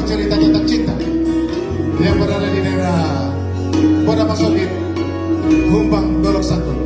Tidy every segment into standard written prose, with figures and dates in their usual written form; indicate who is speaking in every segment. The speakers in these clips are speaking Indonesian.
Speaker 1: cerita tentang cinta yang berada di daerah Bonapasogit, Humbang, Dolok Satu.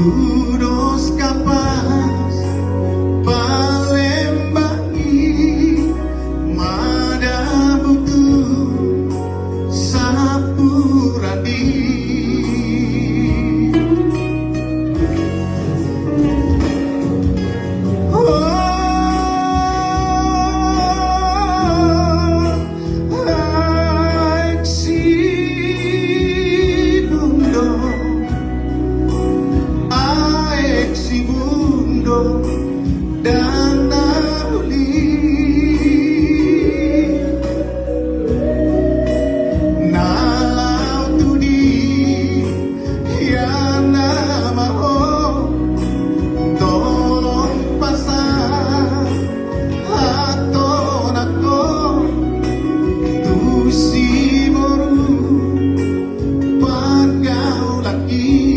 Speaker 2: Tudos kapas palembangi madabutu sapuradi dan nalau tudi yang nama tolong pasang atau nako tusi boru pagau lagi.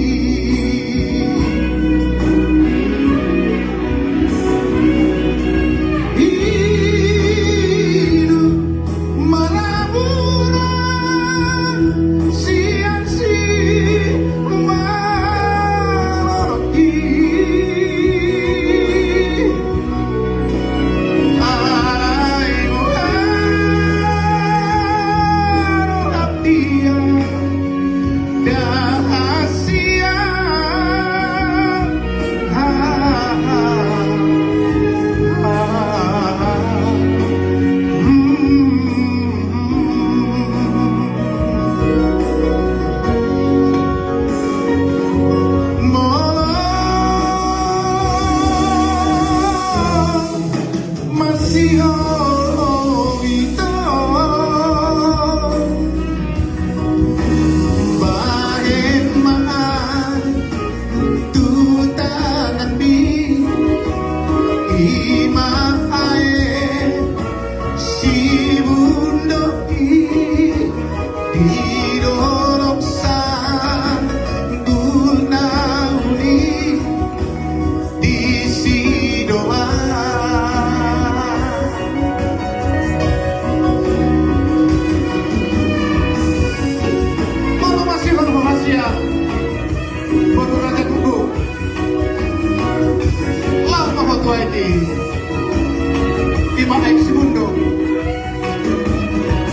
Speaker 1: Ima X Mundo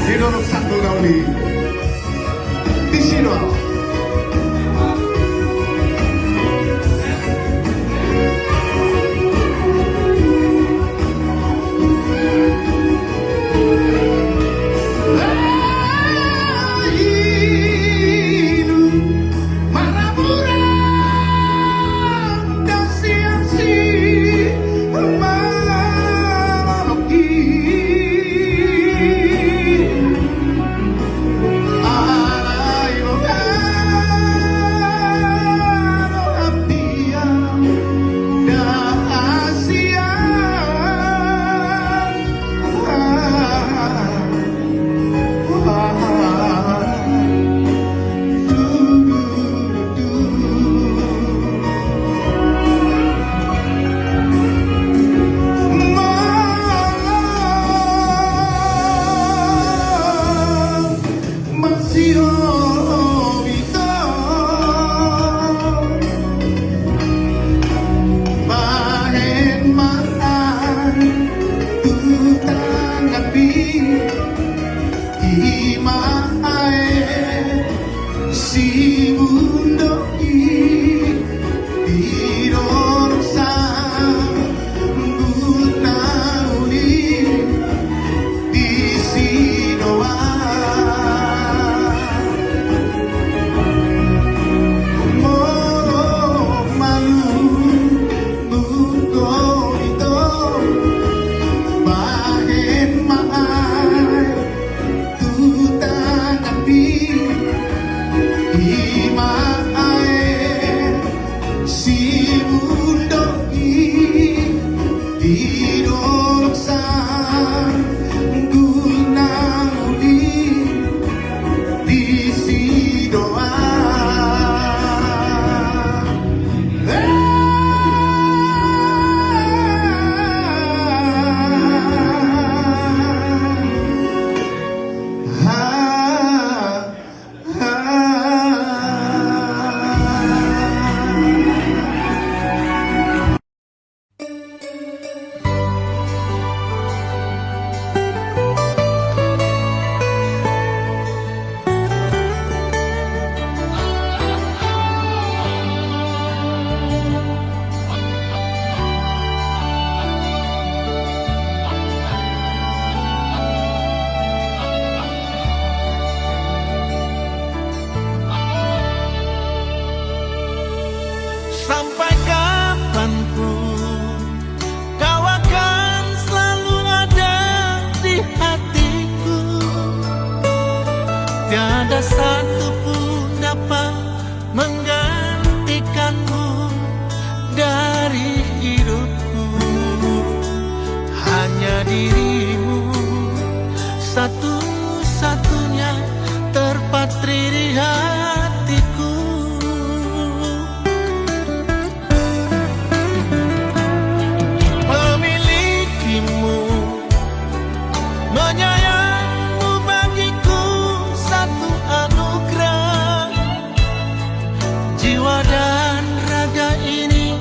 Speaker 1: di Dolok Satu Gauli di Sidol.
Speaker 2: Si mundo ha, ha.
Speaker 3: Sampai kapanpun kau akan selalu ada di hatiku. Tiada satu pun dapat menggantikanmu dari hidupku. Hanya dirimu satu-satunya terpatri di hatiku. Menyayangmu bagiku satu anugerah. Jiwa dan raga ini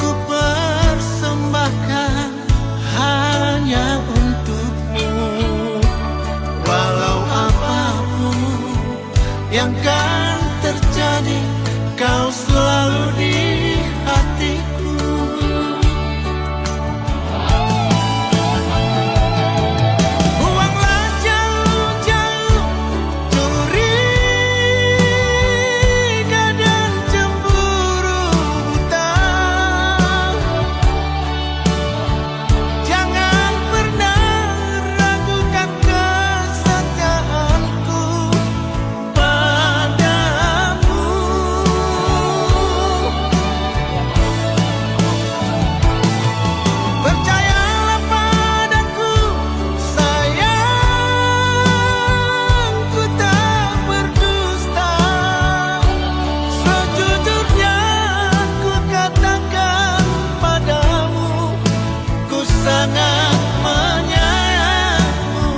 Speaker 3: ku persembahkan hanya untukmu. Walau apapun yang kan terjadi, kau selalu di hatiku. Sangat menyayangmu.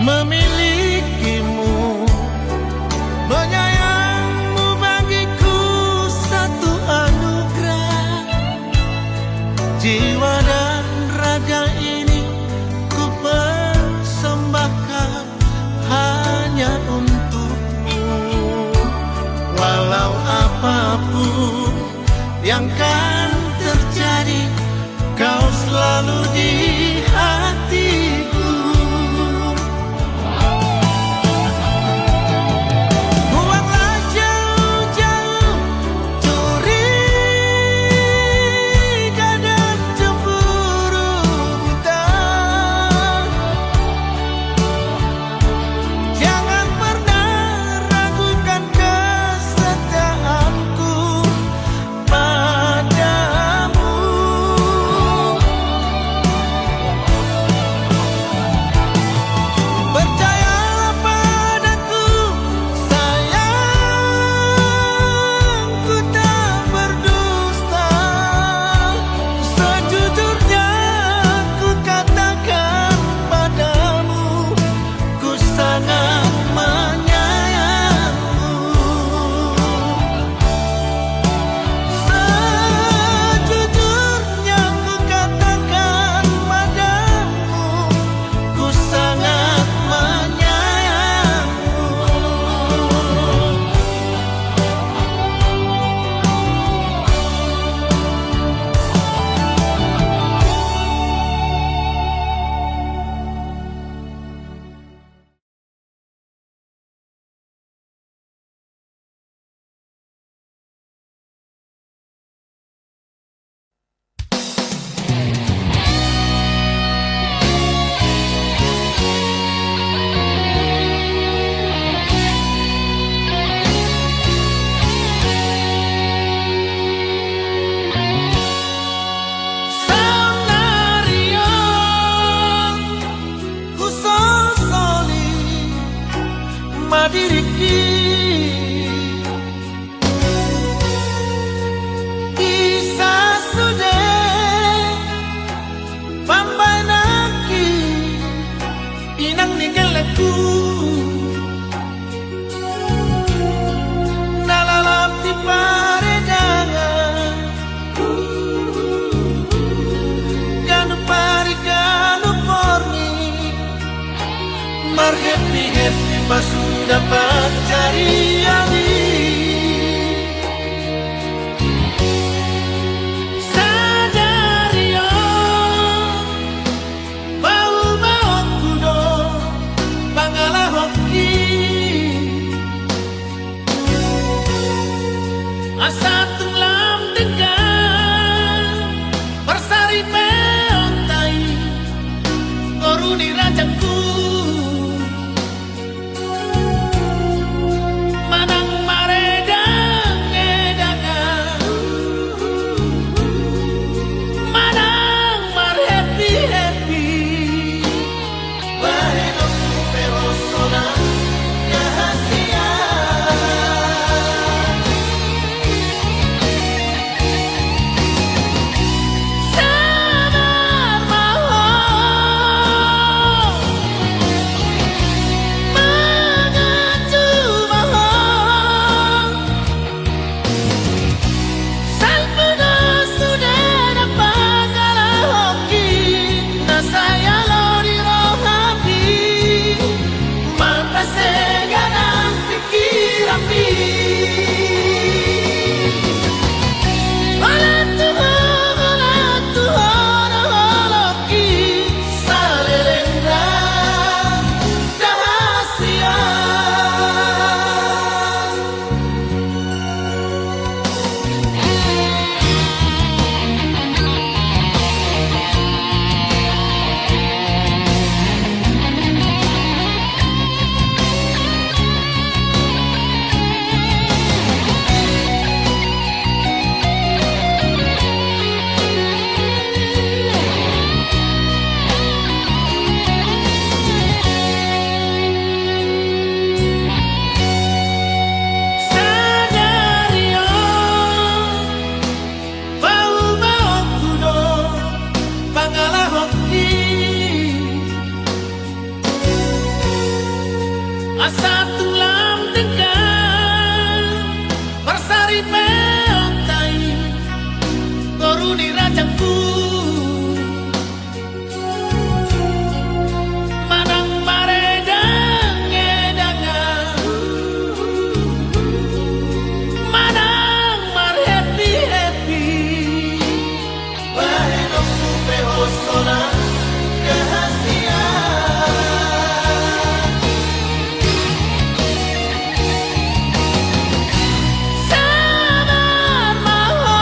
Speaker 3: Memilikimu, menyayangmu bagiku satu anugerah. Jiwa dan raga ini ku persembahkan hanya untukmu. Walau apapun yang kan terjadi, kau selalu di hatiku. dapat cari lagi. Sadari yo, bau-bau kudo, bangala hoki. Asa tunglam dengan bersari peontai, koruni rajaku. Manang maredang edangan, manang mar happy. Bahenok pero sona rahasia. Sabar maho, mengacu maho. Salpuno sudah dapat kalah hoki, na saya lori rohabi, mapase ganang pikir api. Ola Tuhan holoki, salelenda rahasia. Sadari yo, bau-bau kudo, bangala hoki. Asa tulang dengan bersari peontai, koruni rajaku. Manang maredang edangan, manang mar happy. Bahenok pero sona rahasia. Sabar maho,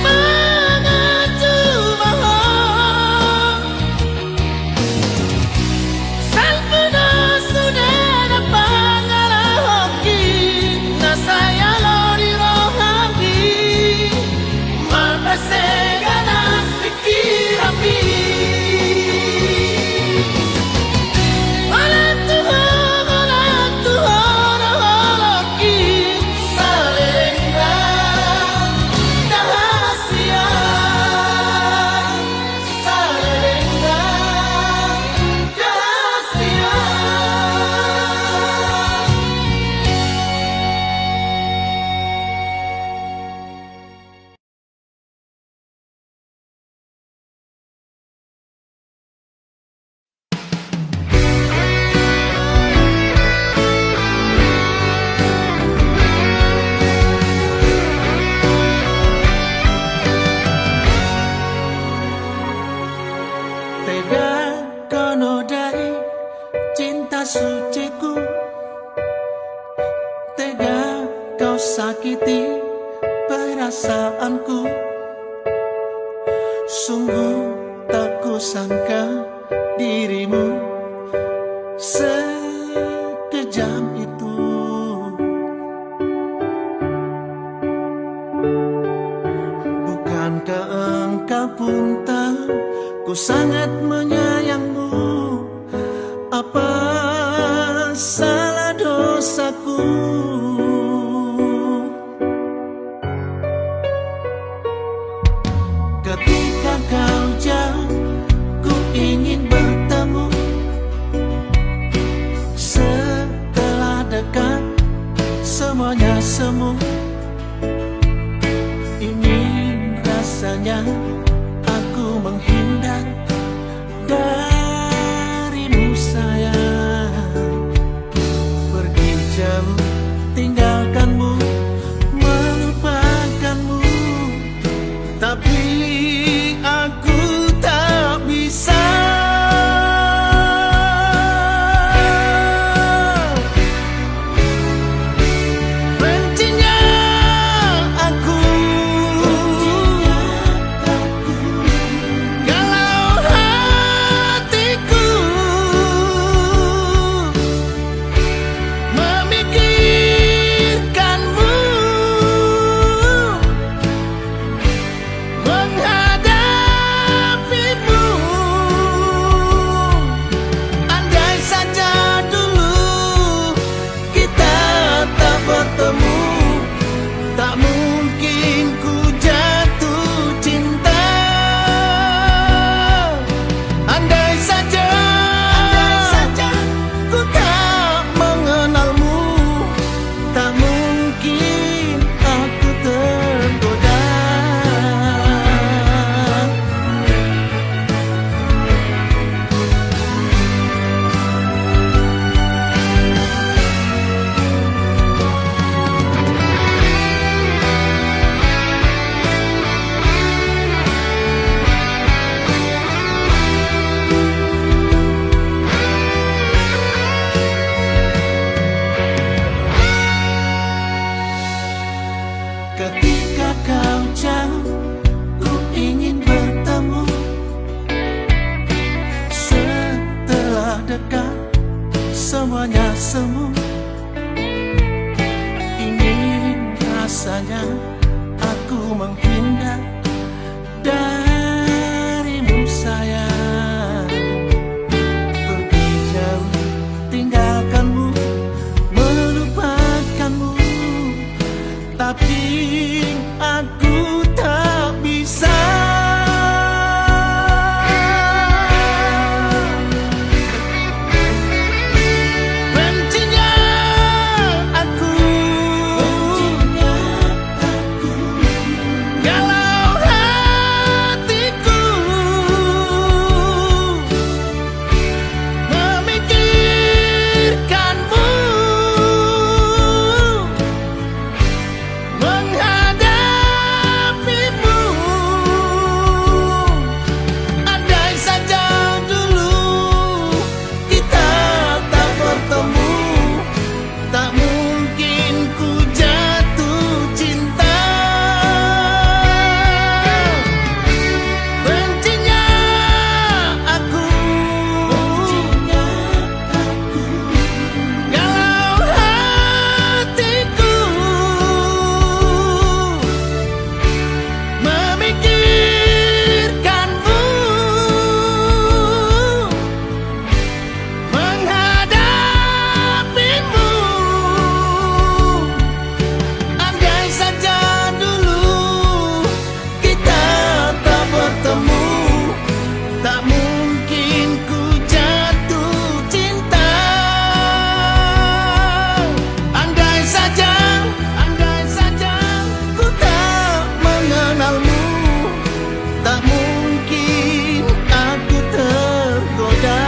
Speaker 3: mengacu maho. Salpuno sudah dapat kalah hoki, na saya lori rohabi, mapase ganang pikir api. Ola Tuhan holoki, salelenda rahasia. Salelenda rahasia. Tega kau nodai cinta suciku, tega kau sakiti perasaanku. Sungguh tak kusangka dirimu sekejam itu. Bukankah engkau pun tahu ku sangat menyayangmu? Apa salah dosaku? Ketika kau jauh, ku ingin bertemu. Setelah dekat, semuanya semu. Ingin rasanya aku menghindar darimu. semuanya semu. Ingin rasanya aku menghindar darimu sayang. Pergi jauh tinggalkanmu, melupakanmu, tapi aku tak bisa. Bencinya aku, galau hatiku, memikirkanmu, menghadapimu. Andai saja dulu kita tak bertemu, tak mungkin ku jatuh cinta. Bencinya aku, galau hatiku, memikirkanmu, menghadapimu. Andai saja dulu kita tak bertemu, tak mungkin ku jatuh cinta. Andai saja ku tak mengenalmu, tak mungkin aku tergoda.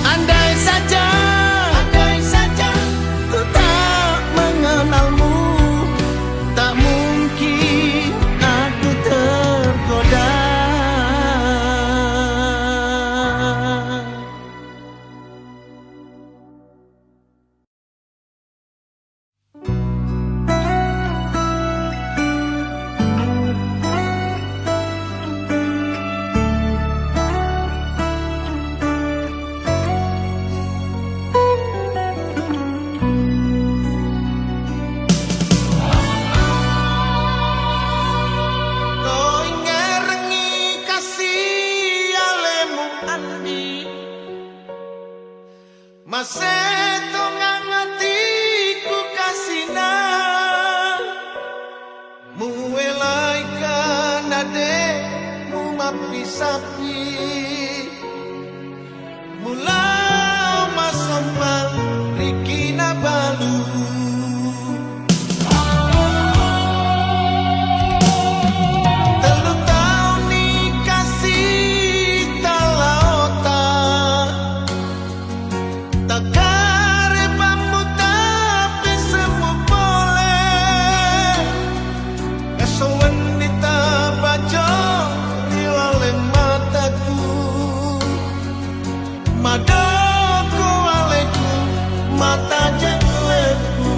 Speaker 3: Andai saja ku tak mengenalmu, tak mungkin aku tergoda. Kau ngerengi kasih alemu andi, maseto ngangatiku kasina, muelaikan ade mumapisapi, mulau masompal rikina balu. Telu tahun nikasih talaota, tak karepamu tapi semu boleh. Esowen ditabajo dilaleng mataku, madoko aleku mata jengleku.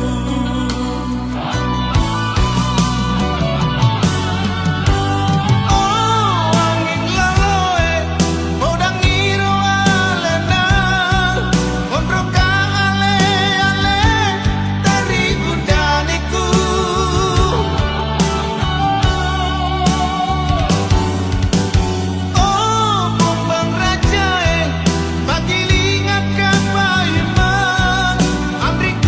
Speaker 3: Oh angin laloe modang iro alena, mondroka ale dari udaniku. Oh bombang rajae magilingan kapayuman, amrik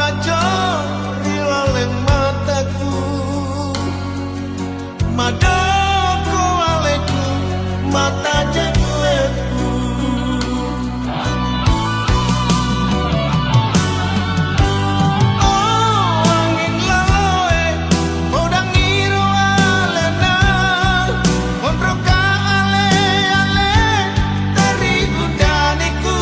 Speaker 3: wajo rilaleng mataku madoko aleku mata jengleku oh angin laloe modang iro alena mondroka ale dari gudaniku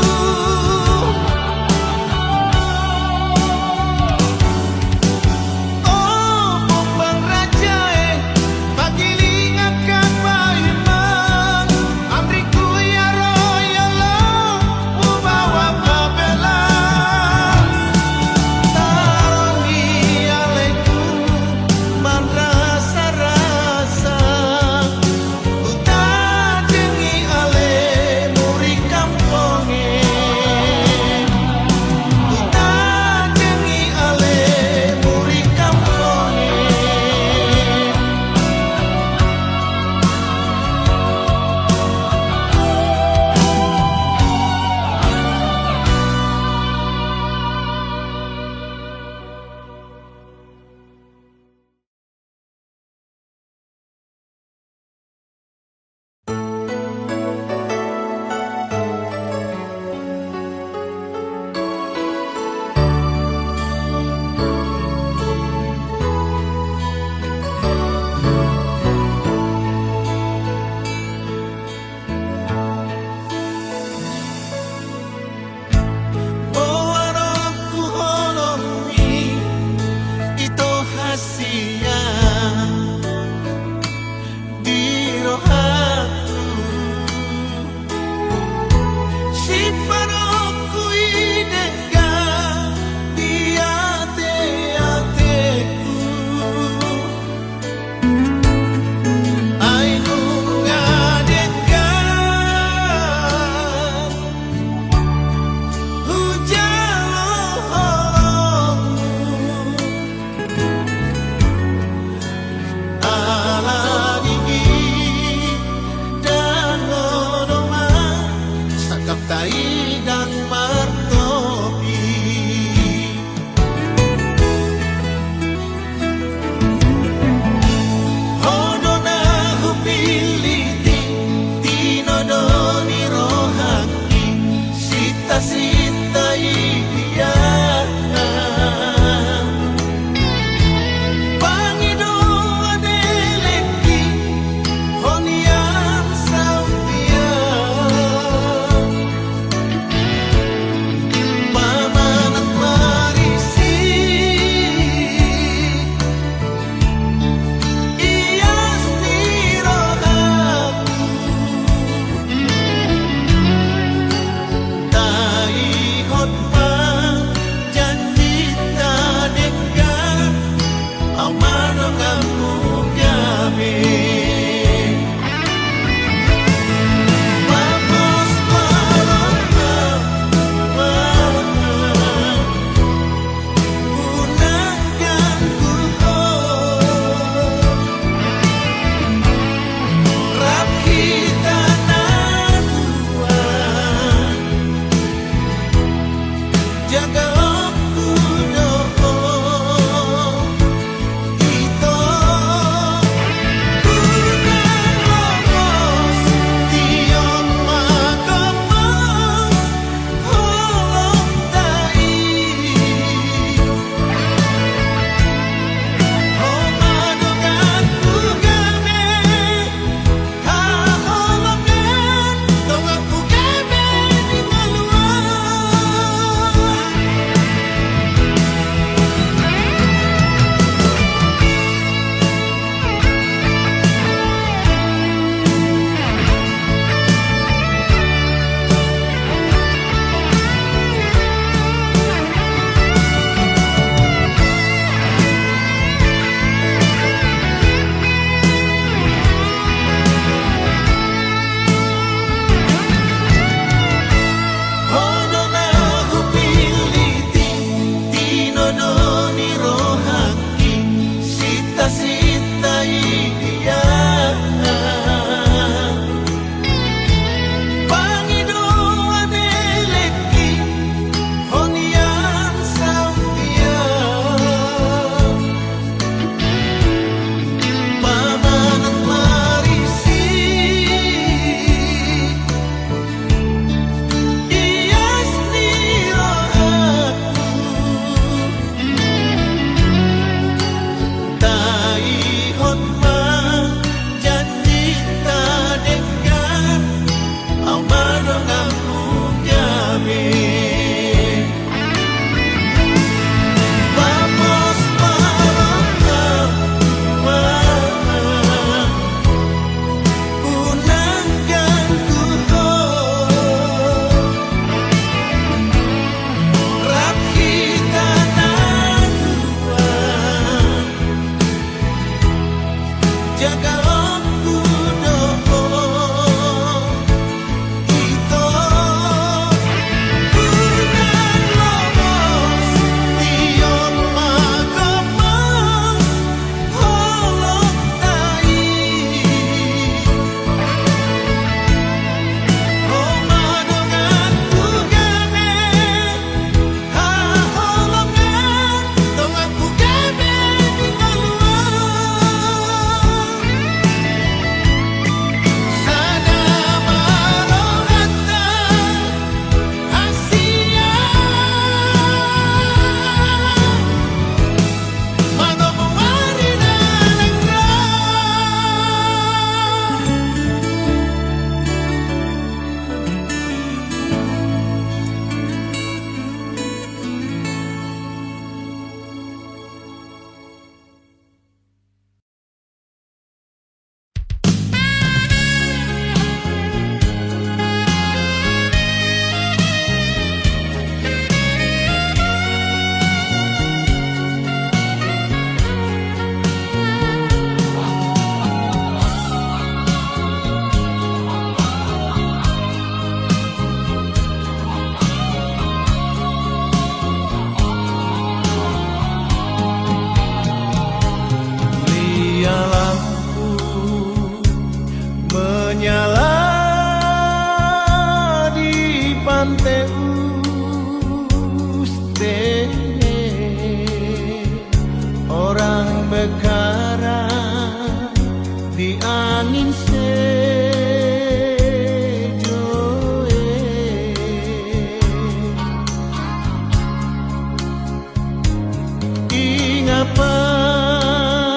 Speaker 3: pamo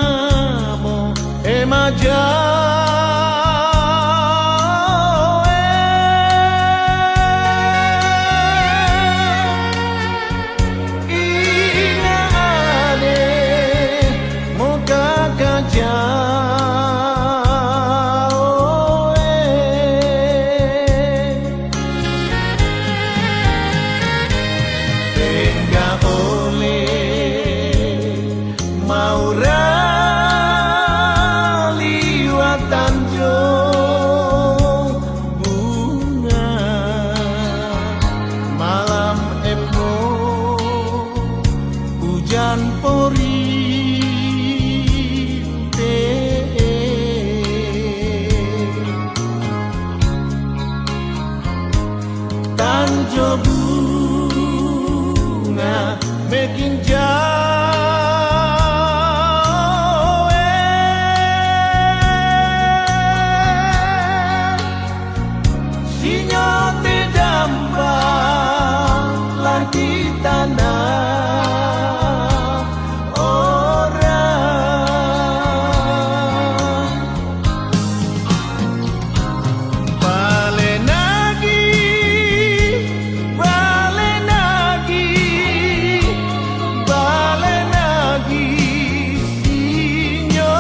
Speaker 3: e hujan porinte tanjo bunga making Sinyo te damba lagi tanah orang balen lagi sinyo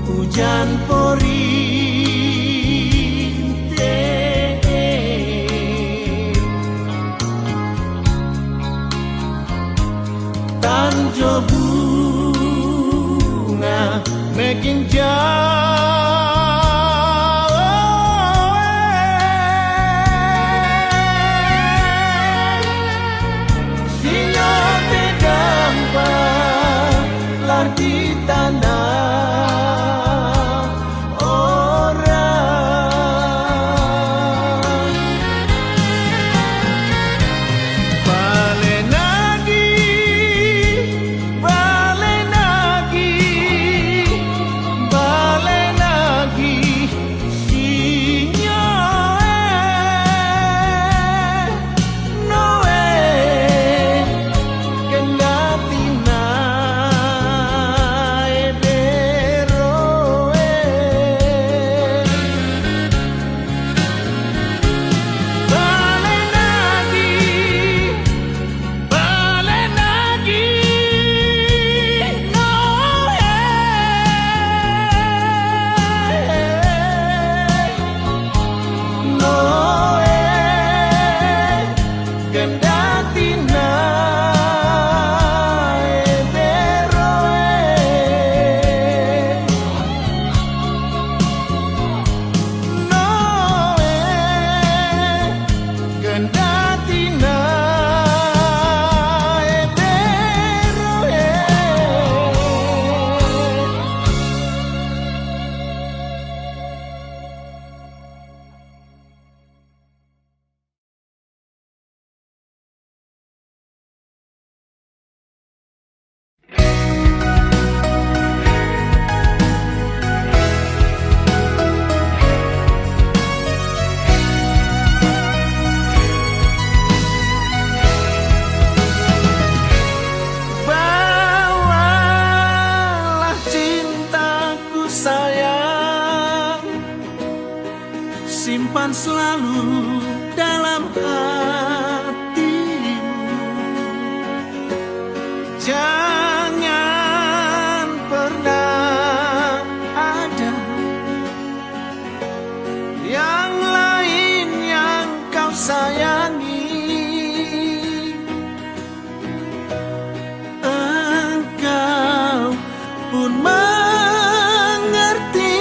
Speaker 3: hujan porinte tanjo bunga making Sinyo te dampa lagi tanah orang balen lagi simpan selalu dalam hatimu. Jangan pernah ada yang lain yang kau sayangi. Engkau pun mengerti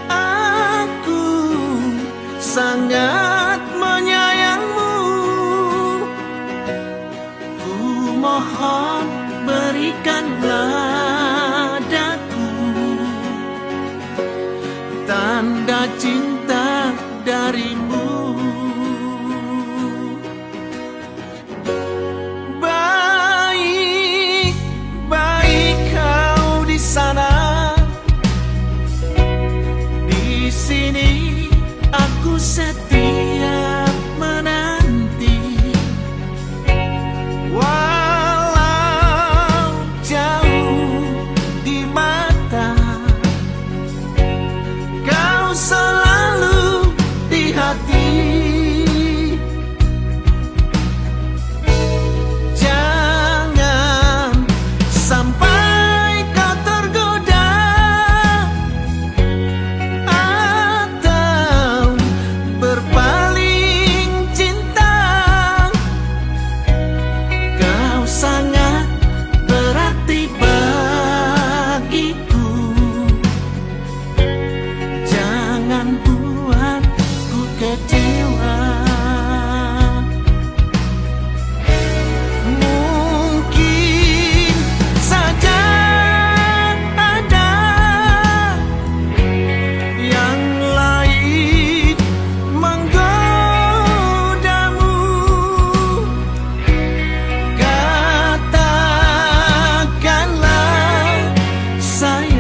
Speaker 3: aku sangat menyayangmu. Ku mohon berikanlah daku tanda cinta darimu. Baik, baik kau di sana, di sini aku setia menanti. Walau jauh di mata, kau selalu di hati. Jangan sampai kau tergoda atau berpaling cinta. Kau sangat berarti bagiku. Jangan buatku kecewa. Mungkin saja ada yang lain menggodamu. Katakanlah sayang,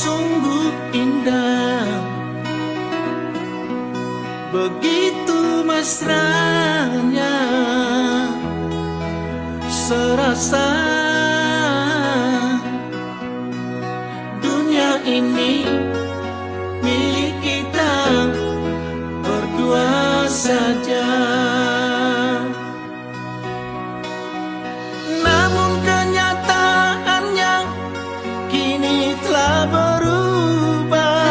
Speaker 3: sungguh indah, begitu mesranya, serasa dunia ini milik kita berdua saja. Namun kenyataannya kini telah berubah.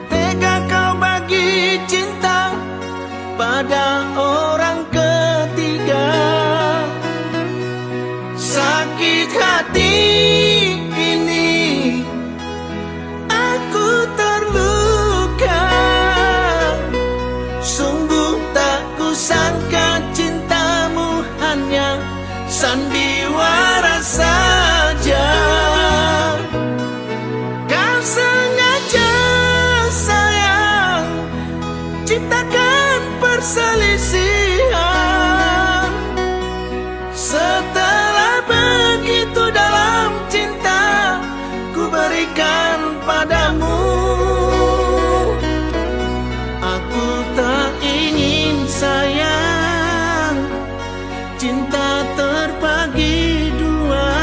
Speaker 3: Tega kau bagi cinta pada orang ketiga. Sakit hati ini aku terluka. Sungguh tak kusangka cintamu hanya sandiwara saja. Kau sengaja sayang ciptakan perselisihan. Setelah begitu dalam cinta ku berikan padamu, aku tak ingin sayang cinta terbagi dua.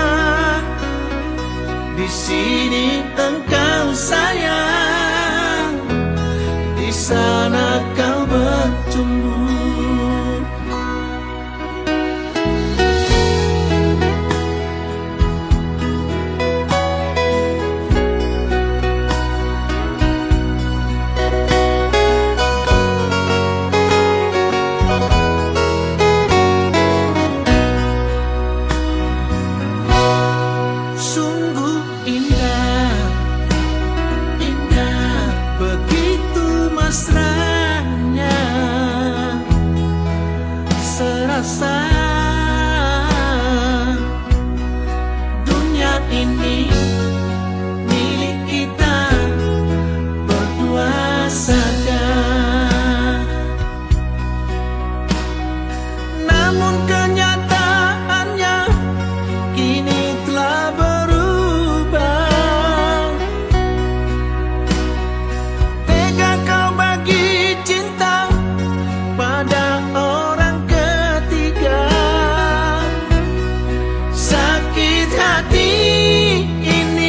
Speaker 3: Di sini engkau sayang, di sana kau bercumbu. Sungguh indah, indah, begitu mesranya, serasa dunia ini milik kita berdua saja. Namun kenyataannya kini telah berubah. Tega kau bagi cinta pada orang ketiga. Sakit hati ini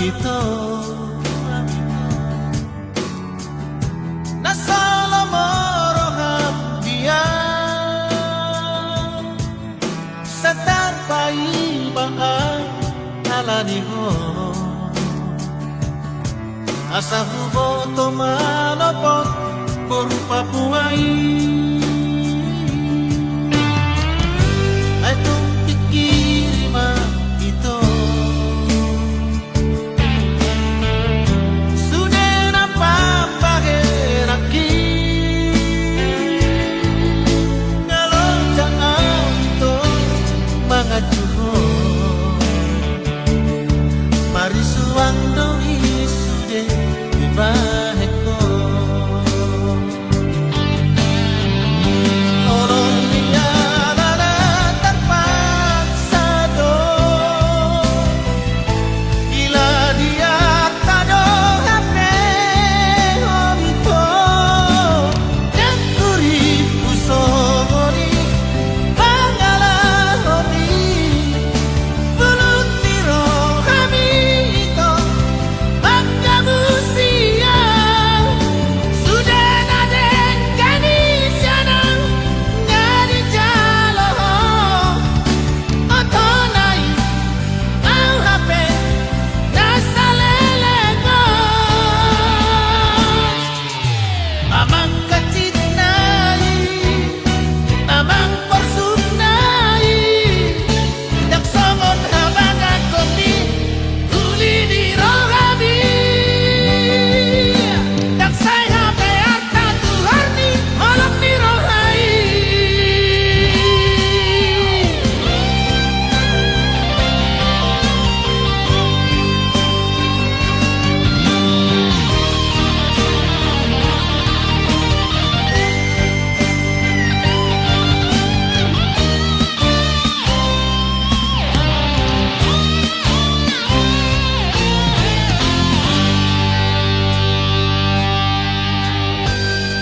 Speaker 3: ito nasala moroham dia sa tanpai baan alaniho asa hubo to malapot por papuai ay tung pikirima ito sudah napapaheraki ngalong jangan to mga juho marisuang doi sude di baheko orang dia nana terpaksa do ila dia tado hape homito dan kuri pusoni pangala homi bulut tiro kami ito magkamusia sudah naden kani sianang ngadi jalo otonai ang hape nasa lelego amang kacinai amang porsunai daksongon habagat kopi uli di rohami daksai hape arta tuharni malam di rohai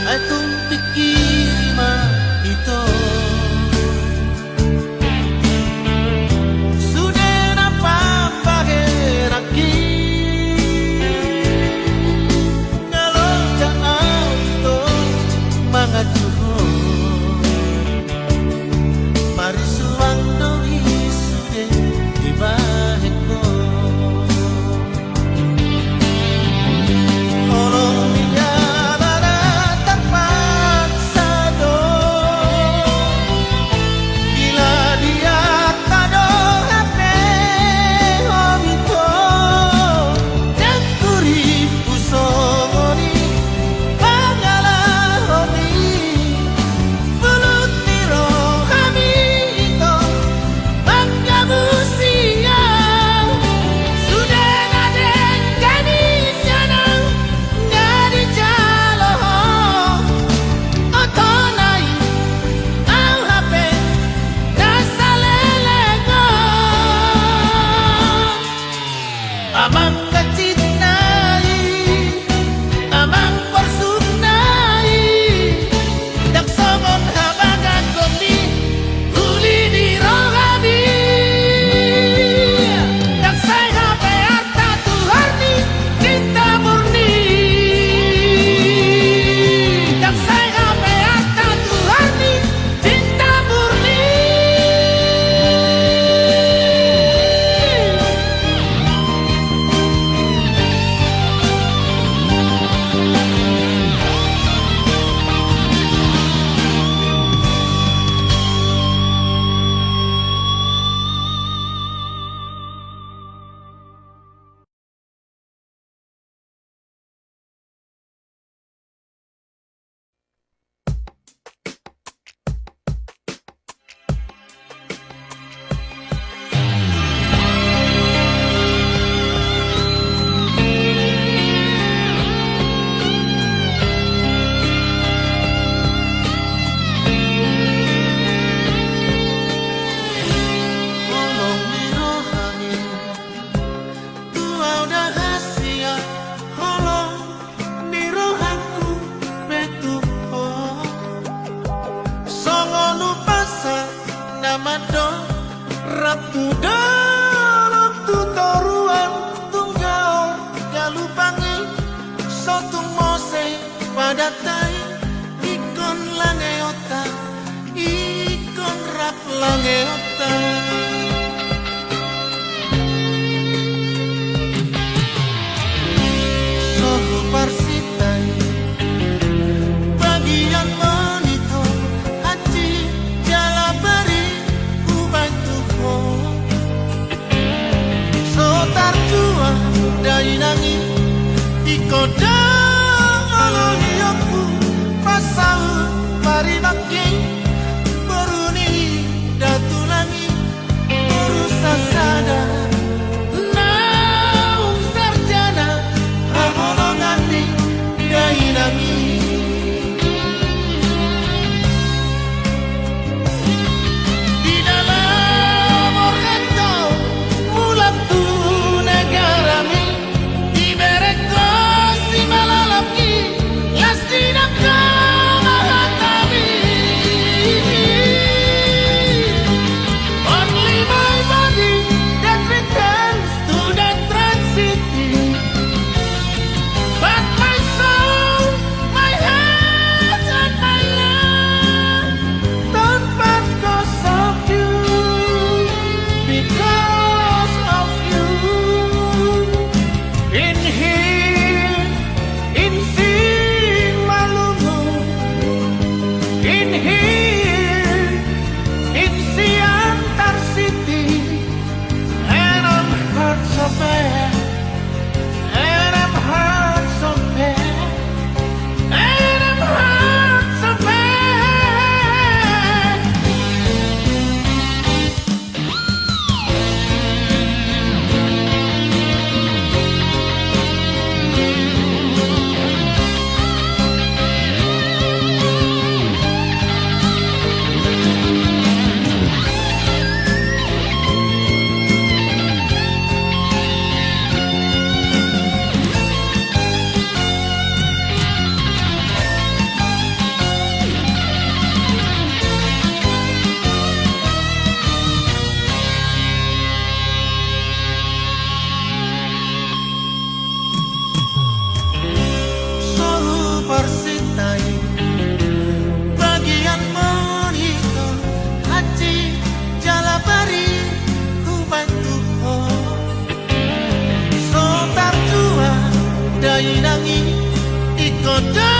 Speaker 3: ay tung pikirima ito sudah napapaheraki ngalong jangan to mga juho marisuang doi sude di baheko orang dia nana terpaksa do bila dia tado hape homito dan kuri pusoni pangala homi bulut tiro kami ito magkamusia sudah naden kani sianang ngadi jalo otonai ang hape nasa lelego amang kacinai amang porsunai daksongon habagat kopi uli di rohami daksai hape arta tuharni cinta murni daksai hape arta tuharni cinta murni Tolong di rohani tuau dah hasia holong di rohaku betuho songo pasa nama do ratu dalam tutoruan tunggal padatai ikon langeota ikon rap langeota sohu parsitai bagian monito haji jalabari ubai tuho so tarjua dainangi ikoda aloniyoku pasau marinaki beruni datulangi urusan sada naung sarjana hamolongani dainangi di dalam orkento mulat tu negarami ibereko si malalaki las dinamka mahatami only my body that returns to that transity but my soul my heart and my love don't part cause of you because of you in here in sing malumu in here in Siantar City and I'm hurt so bad and I'm hurt so bad and I'm hurt so bad sohu parsitai bagian monito haji jalabari ubai tuho so tarjua dainangi ikoda